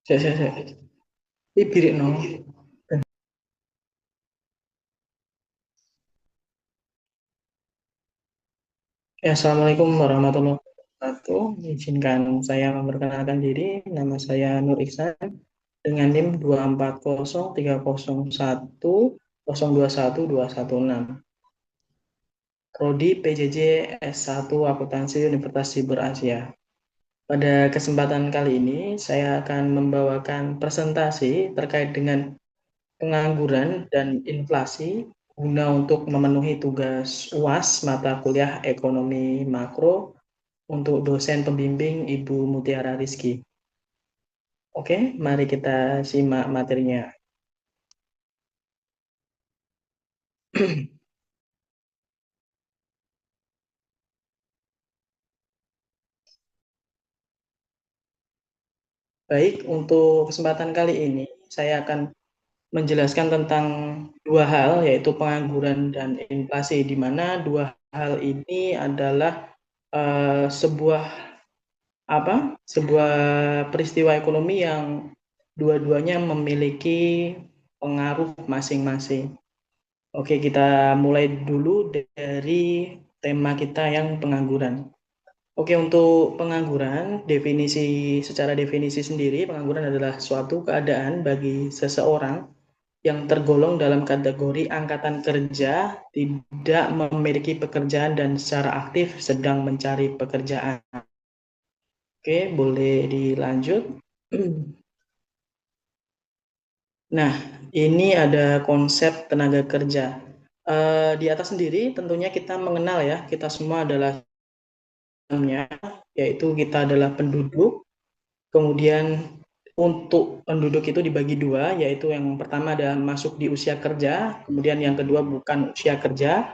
Saya. Pipirik no. Ya, Assalamualaikum warahmatullahi wabarakatuh. Izinkan saya memperkenalkan diri. Nama saya Nur Iksan dengan NIM 2403031021216. Prodi PJJ S1 Akuntansi Universitas Siber Asia. Pada kesempatan kali ini, saya akan membawakan presentasi terkait dengan pengangguran dan inflasi guna untuk memenuhi tugas UAS mata kuliah Ekonomi Makro untuk dosen pembimbing Ibu Mutiara Rizky. Oke, mari kita simak materinya. Baik, untuk kesempatan kali ini saya akan menjelaskan tentang dua hal, yaitu pengangguran dan inflasi, di mana dua hal ini adalah sebuah sebuah peristiwa ekonomi yang dua-duanya memiliki pengaruh masing-masing. Oke, kita mulai dulu dari tema kita yang pengangguran. Oke, untuk pengangguran, secara definisi sendiri, pengangguran adalah suatu keadaan bagi seseorang yang tergolong dalam kategori angkatan kerja, tidak memiliki pekerjaan dan secara aktif sedang mencari pekerjaan. Oke, boleh dilanjut. Nah, ini ada konsep tenaga kerja. Di atas sendiri tentunya kita mengenal ya, kita semua adalah yaitu kita adalah penduduk. Kemudian untuk penduduk itu dibagi dua, yaitu yang pertama adalah masuk di usia kerja, kemudian yang kedua bukan usia kerja.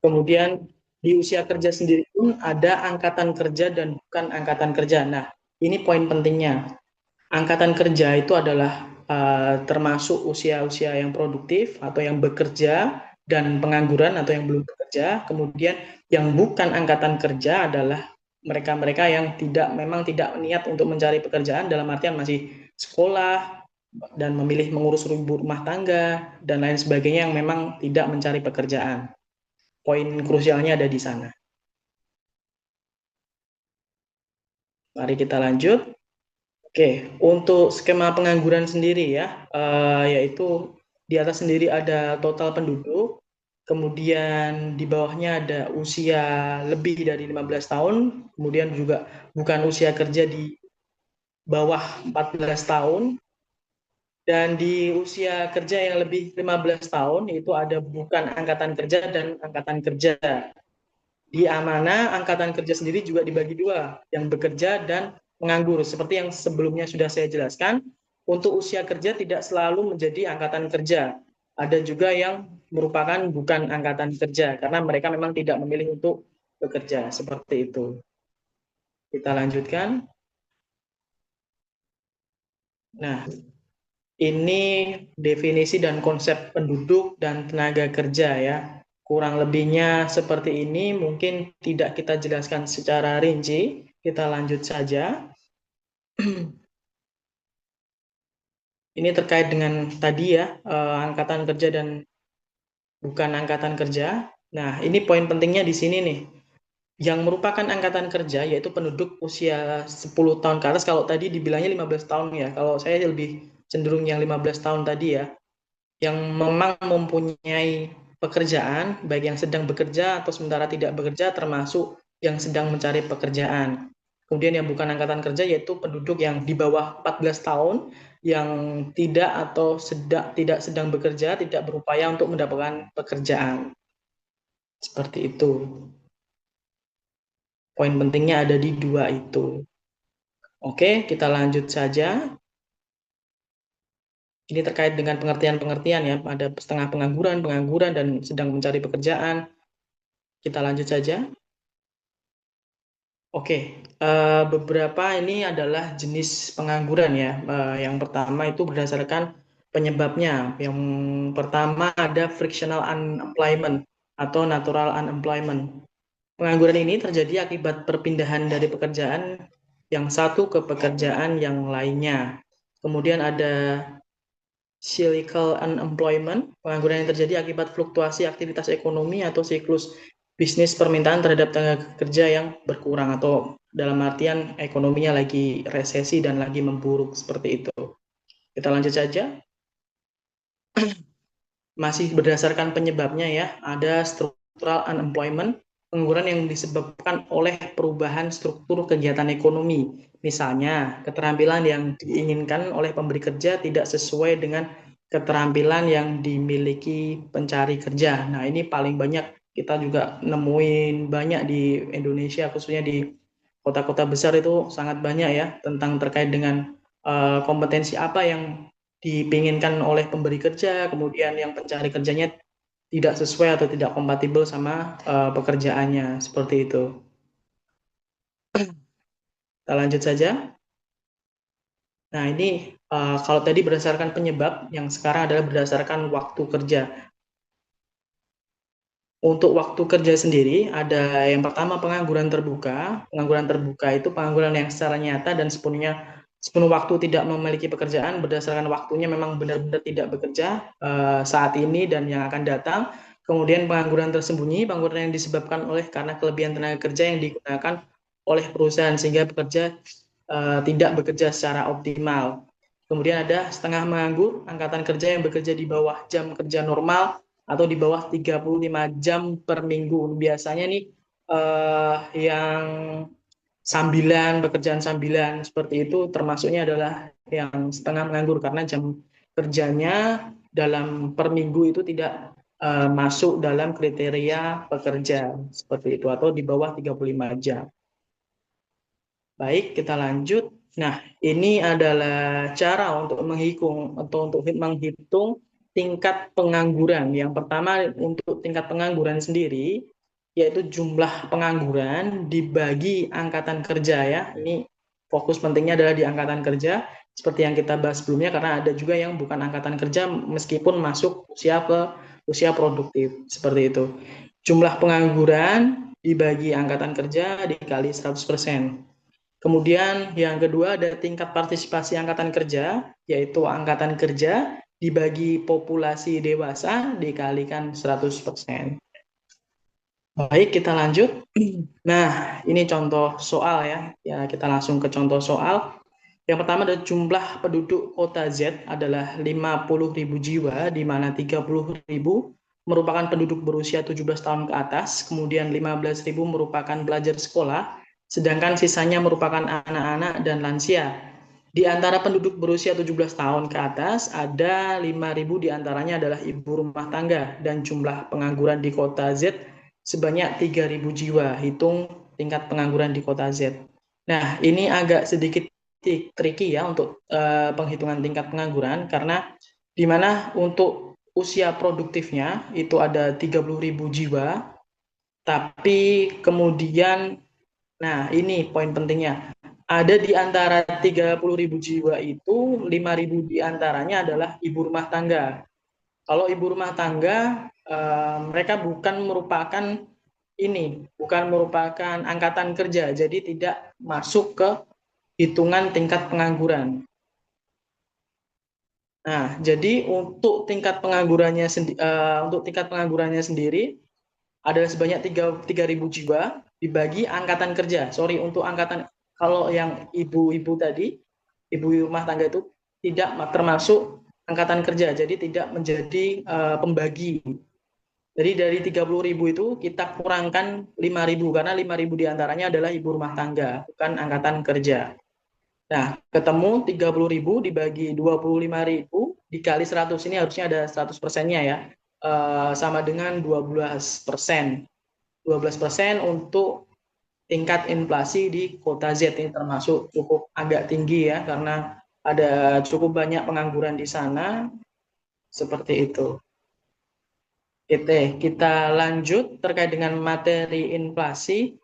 Kemudian di usia kerja sendiri pun ada angkatan kerja dan bukan angkatan kerja. Nah, ini poin pentingnya. Angkatan kerja itu adalah termasuk usia-usia yang produktif atau yang bekerja dan pengangguran atau yang belum bekerja. Kemudian yang bukan angkatan kerja adalah mereka-mereka yang memang tidak niat untuk mencari pekerjaan, dalam artian masih sekolah dan memilih mengurus rumah tangga dan lain sebagainya, yang memang tidak mencari pekerjaan. Poin krusialnya ada di sana. Mari kita lanjut. Oke, untuk skema pengangguran sendiri ya, yaitu di atas sendiri ada total penduduk, kemudian di bawahnya ada usia lebih dari 15 tahun, kemudian juga bukan usia kerja di bawah 14 tahun, dan di usia kerja yang lebih 15 tahun itu ada bukan angkatan kerja dan angkatan kerja. Di mana angkatan kerja sendiri juga dibagi dua, yang bekerja dan menganggur. Seperti yang sebelumnya sudah saya jelaskan, untuk usia kerja tidak selalu menjadi angkatan kerja. Ada juga yang merupakan bukan angkatan kerja, karena mereka memang tidak memilih untuk bekerja. Seperti itu. Kita lanjutkan. Nah, ini definisi dan konsep penduduk dan tenaga kerja ya. Kurang lebihnya seperti ini, mungkin tidak kita jelaskan secara rinci. Kita lanjut saja. Ini terkait dengan tadi ya, angkatan kerja dan bukan angkatan kerja. Nah, ini poin pentingnya di sini nih. Yang merupakan angkatan kerja yaitu penduduk usia 10 tahun ke atas. Kalau tadi dibilangnya 15 tahun ya. Kalau saya lebih cenderung yang 15 tahun tadi ya. Yang memang mempunyai pekerjaan, baik yang sedang bekerja atau sementara tidak bekerja, termasuk yang sedang mencari pekerjaan. Kemudian yang bukan angkatan kerja yaitu penduduk yang di bawah 14 tahun yang tidak sedang bekerja, tidak berupaya untuk mendapatkan pekerjaan. Seperti itu. Poin pentingnya ada di dua itu. Oke, kita lanjut saja. Ini terkait dengan pengertian-pengertian ya, ada setengah pengangguran, pengangguran, dan sedang mencari pekerjaan. Kita lanjut saja. Oke, beberapa ini adalah jenis pengangguran ya. Yang pertama itu berdasarkan penyebabnya. Yang pertama ada frictional unemployment atau natural unemployment. Pengangguran ini terjadi akibat perpindahan dari pekerjaan yang satu ke pekerjaan yang lainnya. Kemudian ada cyclical unemployment, pengangguran yang terjadi akibat fluktuasi aktivitas ekonomi atau siklus bisnis permintaan terhadap tenaga kerja yang berkurang, atau dalam artian ekonominya lagi resesi dan lagi memburuk seperti itu. Kita lanjut saja. Masih berdasarkan penyebabnya ya, ada structural unemployment, pengangguran yang disebabkan oleh perubahan struktur kegiatan ekonomi. Misalnya, keterampilan yang diinginkan oleh pemberi kerja tidak sesuai dengan keterampilan yang dimiliki pencari kerja. Nah, ini paling banyak kita juga nemuin banyak di Indonesia, khususnya di kota-kota besar itu sangat banyak ya, tentang terkait dengan kompetensi apa yang dipinginkan oleh pemberi kerja, kemudian yang pencari kerjanya tidak sesuai atau tidak kompatibel sama pekerjaannya, seperti itu. Kita lanjut saja. Nah, ini kalau tadi berdasarkan penyebab, yang sekarang adalah berdasarkan waktu kerja. Untuk waktu kerja sendiri, ada yang pertama pengangguran terbuka. Pengangguran terbuka itu pengangguran yang secara nyata dan sepenuh waktu tidak memiliki pekerjaan, berdasarkan waktunya memang benar-benar tidak bekerja saat ini dan yang akan datang. Kemudian pengangguran tersembunyi, pengangguran yang disebabkan karena kelebihan tenaga kerja yang digunakan oleh perusahaan sehingga pekerja tidak bekerja secara optimal. Kemudian ada setengah menganggur, angkatan kerja yang bekerja di bawah jam kerja normal atau di bawah 35 jam per minggu. Biasanya nih yang sambilan, pekerjaan sambilan seperti itu termasuknya adalah yang setengah menganggur karena jam kerjanya dalam per minggu itu tidak masuk dalam kriteria pekerja seperti itu atau di bawah 35 jam. Baik, kita lanjut. Nah, ini adalah cara untuk menghitung atau untuk menghitung tingkat pengangguran. Yang pertama untuk tingkat pengangguran sendiri, yaitu jumlah pengangguran dibagi angkatan kerja ya. Ini fokus pentingnya adalah di angkatan kerja, seperti yang kita bahas sebelumnya, karena ada juga yang bukan angkatan kerja meskipun masuk usia produktif, seperti itu. Jumlah pengangguran dibagi angkatan kerja dikali 100%. Kemudian yang kedua ada tingkat partisipasi angkatan kerja, yaitu angkatan kerja dibagi populasi dewasa dikalikan 100%. Baik, kita lanjut. Nah, ini contoh soal ya. Ya, kita langsung ke contoh soal. Yang pertama ada jumlah penduduk kota Z adalah 50.000 jiwa, di mana 30.000 merupakan penduduk berusia 17 tahun ke atas, kemudian 15.000 merupakan pelajar sekolah, sedangkan sisanya merupakan anak-anak dan lansia. Di antara penduduk berusia 17 tahun ke atas, ada 5.000 diantaranya adalah ibu rumah tangga, dan jumlah pengangguran di kota Z sebanyak 3.000 jiwa. Hitung tingkat pengangguran di kota Z. Nah, ini agak sedikit tricky ya untuk penghitungan tingkat pengangguran, karena di mana untuk usia produktifnya itu ada 30.000 jiwa, tapi kemudian, nah ini poin pentingnya, ada di antara 30.000 jiwa itu 5.000 diantaranya adalah ibu rumah tangga. Kalau ibu rumah tangga, mereka bukan merupakan angkatan kerja, jadi tidak masuk ke hitungan tingkat pengangguran. Nah, jadi untuk tingkat penganggurannya sendiri adalah sebanyak 3.000 jiwa dibagi angkatan kerja. Sorry, untuk kalau yang ibu-ibu tadi, ibu rumah tangga itu tidak termasuk angkatan kerja, jadi tidak menjadi pembagi. Jadi dari 30.000 itu kita kurangkan 5.000, karena 5.000 diantaranya adalah ibu rumah tangga, bukan angkatan kerja. Nah, ketemu 30.000 dibagi 25.000 dikali 100, ini harusnya ada 100%-nya ya, sama dengan 12%. 12% untuk tingkat inflasi di kota Z, ini termasuk cukup agak tinggi ya, karena ada cukup banyak pengangguran di sana, seperti itu. Oke, kita lanjut terkait dengan materi inflasi.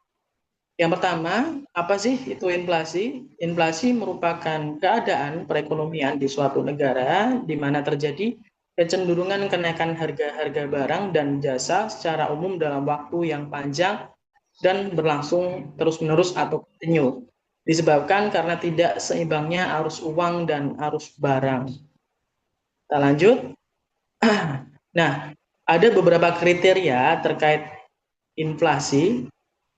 Yang pertama, apa sih itu inflasi? Inflasi merupakan keadaan perekonomian di suatu negara di mana terjadi kecenderungan kenaikan harga-harga barang dan jasa secara umum dalam waktu yang panjang dan berlangsung terus-menerus atau kontinu. disebabkan karena tidak seimbangnya arus uang dan arus barang. Kita lanjut. Nah, ada beberapa kriteria terkait inflasi,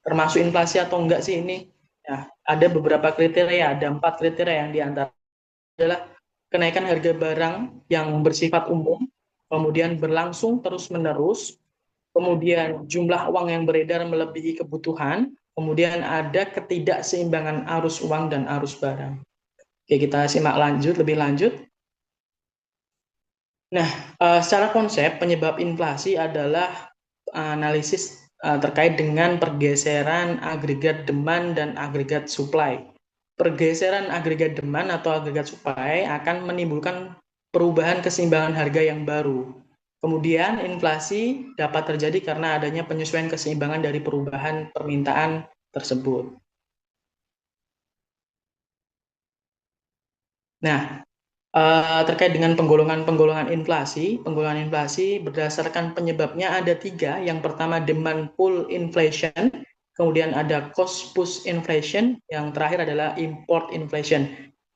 termasuk inflasi atau enggak sih ini? Nah, ada beberapa kriteria, ada 4 kriteria yang diantara adalah kenaikan harga barang yang bersifat umum, kemudian berlangsung terus-menerus, kemudian jumlah uang yang beredar melebihi kebutuhan, kemudian ada ketidakseimbangan arus uang dan arus barang. Oke, kita simak lebih lanjut. Nah, secara konsep penyebab inflasi adalah analisis terkait dengan pergeseran agregat demand dan agregat supply. Pergeseran agregat demand atau agregat supply akan menimbulkan perubahan keseimbangan harga yang baru. Kemudian inflasi dapat terjadi karena adanya penyesuaian keseimbangan dari perubahan permintaan tersebut. Nah, terkait dengan penggolongan inflasi, penggolongan inflasi berdasarkan penyebabnya ada 3. Yang pertama demand pull inflation, kemudian ada cost push inflation, yang terakhir adalah import inflation.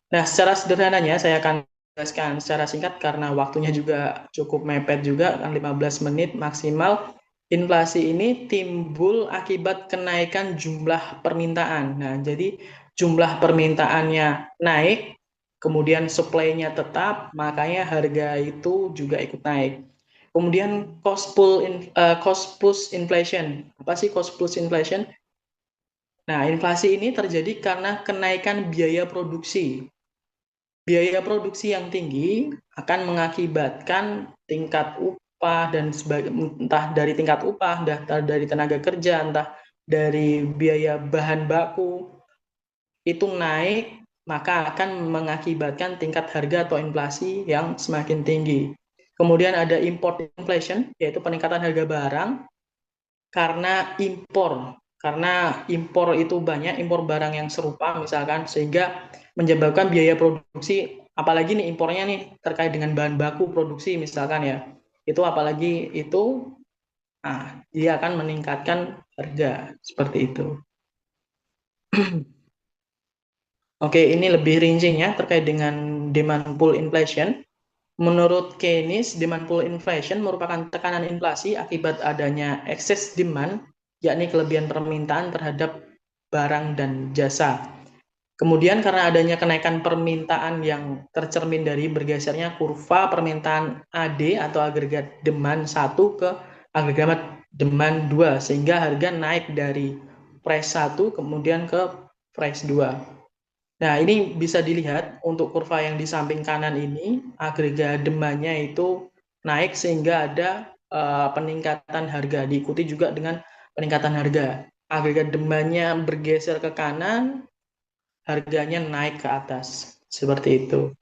Nah, secara sederhananya saya akan jelaskan secara singkat karena waktunya juga cukup mepet juga, kan 15 menit maksimal. Inflasi ini timbul akibat kenaikan jumlah permintaan. Nah, jadi jumlah permintaannya naik, kemudian supply-nya tetap, makanya harga itu juga ikut naik. Kemudian cost push inflation. Apa sih cost push inflation? Nah, inflasi ini terjadi karena kenaikan biaya produksi. Biaya produksi yang tinggi akan mengakibatkan tingkat upah dan entah dari tingkat upah, entah dari tenaga kerja, entah dari biaya bahan baku itu naik, maka akan mengakibatkan tingkat harga atau inflasi yang semakin tinggi. Kemudian ada import inflation, yaitu peningkatan harga barang karena impor itu banyak, impor barang yang serupa misalkan, sehingga menyebabkan biaya produksi, apalagi nih impornya nih terkait dengan bahan baku produksi misalkan ya, itu apalagi itu, dia akan meningkatkan harga seperti itu. Oke, ini lebih rincinya terkait dengan demand pull inflation. Menurut Keynes, demand pull inflation merupakan tekanan inflasi akibat adanya excess demand, yakni kelebihan permintaan terhadap barang dan jasa. Kemudian karena adanya kenaikan permintaan yang tercermin dari bergesernya kurva permintaan AD atau agregat demand 1 ke agregat demand 2, sehingga harga naik dari price 1 kemudian ke price 2. Nah, ini bisa dilihat untuk kurva yang di samping kanan ini, agregat demandnya itu naik sehingga ada peningkatan harga, diikuti juga dengan peningkatan harga. Agregat demandnya bergeser ke kanan, harganya naik ke atas. Seperti itu.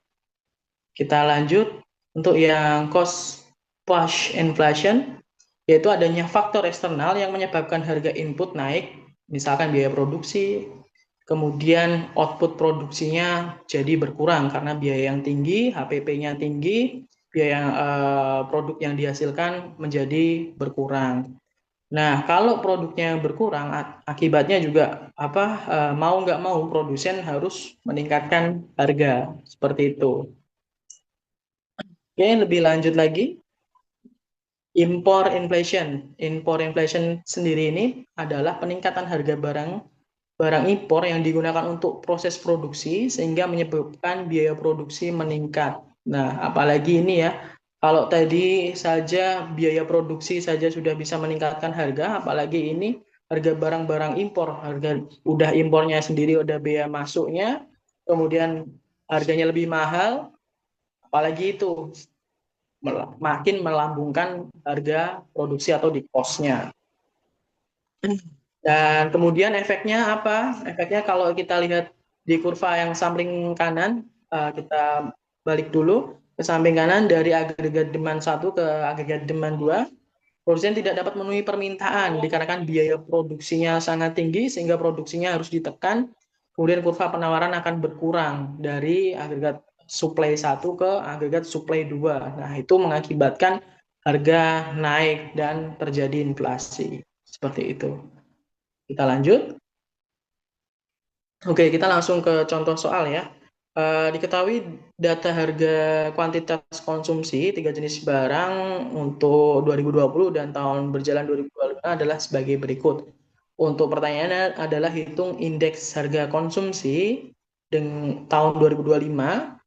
Kita lanjut untuk yang cost push inflation, yaitu adanya faktor eksternal yang menyebabkan harga input naik, misalkan biaya produksi, kemudian output produksinya jadi berkurang karena biaya yang tinggi, HPP-nya tinggi, biaya produk yang dihasilkan menjadi berkurang. Nah, kalau produknya berkurang, akibatnya juga mau nggak mau produsen harus meningkatkan harga seperti itu. Oke, lebih lanjut lagi, impor inflation. Impor inflation sendiri ini adalah peningkatan harga barang impor yang digunakan untuk proses produksi sehingga menyebabkan biaya produksi meningkat. Nah, apalagi ini ya, kalau tadi saja biaya produksi saja sudah bisa meningkatkan harga, apalagi ini harga barang-barang impor, harga udah impornya sendiri udah biaya masuknya, kemudian harganya lebih mahal, apalagi itu makin melambungkan harga produksi atau di cost-nya. Dan kemudian efeknya apa? Efeknya kalau kita lihat di kurva yang samping kanan, kita balik dulu ke samping kanan dari agregat demand 1 ke agregat demand 2, produsen tidak dapat memenuhi permintaan dikarenakan biaya produksinya sangat tinggi sehingga produksinya harus ditekan. Kemudian kurva penawaran akan berkurang dari agregat supply 1 ke agregat supply 2. Nah, itu mengakibatkan harga naik dan terjadi inflasi. Seperti itu. Kita lanjut. Oke, kita langsung ke contoh soal ya. Diketahui data harga kuantitas konsumsi tiga jenis barang untuk 2020 dan tahun berjalan 2025 adalah sebagai berikut. Untuk pertanyaannya adalah hitung indeks harga konsumsi dengan tahun 2025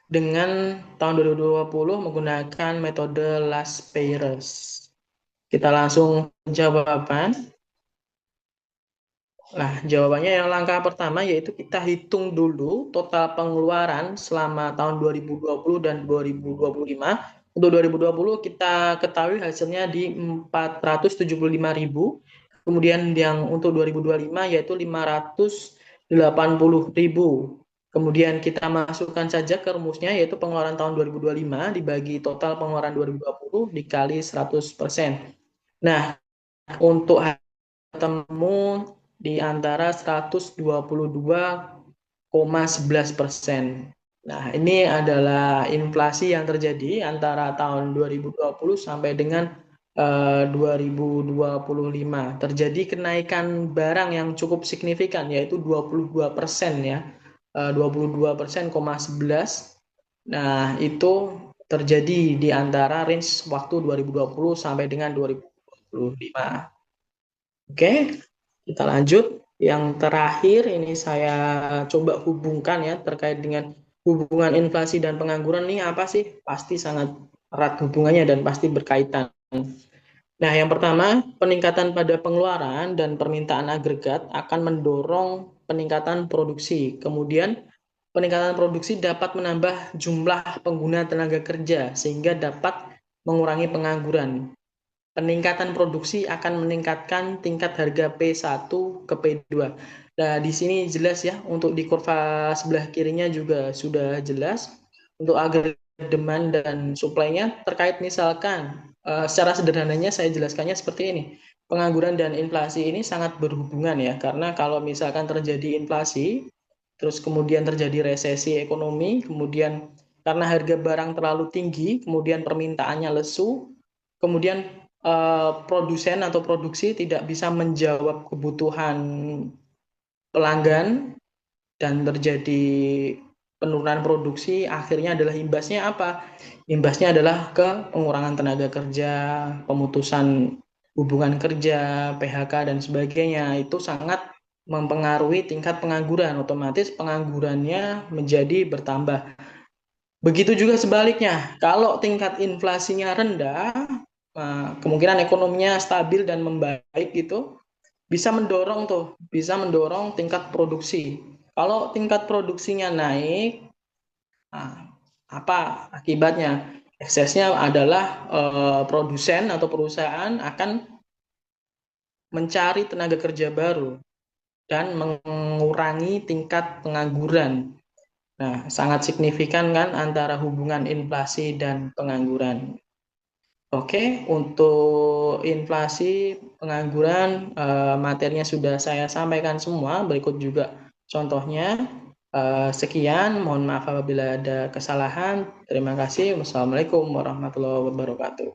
dengan tahun 2020 menggunakan metode last payers. Kita langsung jawaban. Nah, jawabannya yang langkah pertama yaitu kita hitung dulu total pengeluaran selama tahun 2020 dan 2025. Untuk 2020 kita ketahui hasilnya di 475.000. Kemudian yang untuk 2025 yaitu 580.000. Kemudian kita masukkan saja ke rumusnya yaitu pengeluaran tahun 2025 dibagi total pengeluaran 2020 dikali 100%. Nah, untuk temu di antara 122,11%. Nah, ini adalah inflasi yang terjadi antara tahun 2020 sampai dengan 2025. Terjadi kenaikan barang yang cukup signifikan, yaitu 22% ya. 22%,11. Nah, itu terjadi di antara range waktu 2020 sampai dengan 2025. Oke, kita lanjut. Yang terakhir ini saya coba hubungkan ya terkait dengan hubungan inflasi dan pengangguran ini apa sih? Pasti sangat erat hubungannya dan pasti berkaitan. Nah, yang pertama, peningkatan pada pengeluaran dan permintaan agregat akan mendorong peningkatan produksi. Kemudian, peningkatan produksi dapat menambah jumlah pengguna tenaga kerja sehingga dapat mengurangi pengangguran. Peningkatan produksi akan meningkatkan tingkat harga P1 ke P2. Nah, di sini jelas ya, untuk di kurva sebelah kirinya juga sudah jelas. Untuk agregat demand dan supply-nya terkait misalkan, secara sederhananya saya jelaskannya seperti ini. Pengangguran dan inflasi ini sangat berhubungan ya, karena kalau misalkan terjadi inflasi, terus kemudian terjadi resesi ekonomi, kemudian karena harga barang terlalu tinggi, kemudian permintaannya lesu, kemudian produsen atau produksi tidak bisa menjawab kebutuhan pelanggan dan terjadi penurunan produksi, akhirnya adalah imbasnya apa? Imbasnya adalah ke pengurangan tenaga kerja, pemutusan hubungan kerja, PHK dan sebagainya. Itu sangat mempengaruhi tingkat pengangguran, otomatis penganggurannya menjadi bertambah. Begitu juga sebaliknya, kalau tingkat inflasinya rendah, kemungkinan ekonominya stabil dan membaik itu bisa mendorong tingkat produksi. Kalau tingkat produksinya naik, nah, apa akibatnya? Eksesnya adalah produsen atau perusahaan akan mencari tenaga kerja baru dan mengurangi tingkat pengangguran. Nah, sangat signifikan kan antara hubungan inflasi dan pengangguran. Oke, untuk inflasi, pengangguran, materinya sudah saya sampaikan semua. Berikut juga contohnya. Sekian, mohon maaf apabila ada kesalahan. Terima kasih. Wassalamualaikum warahmatullahi wabarakatuh.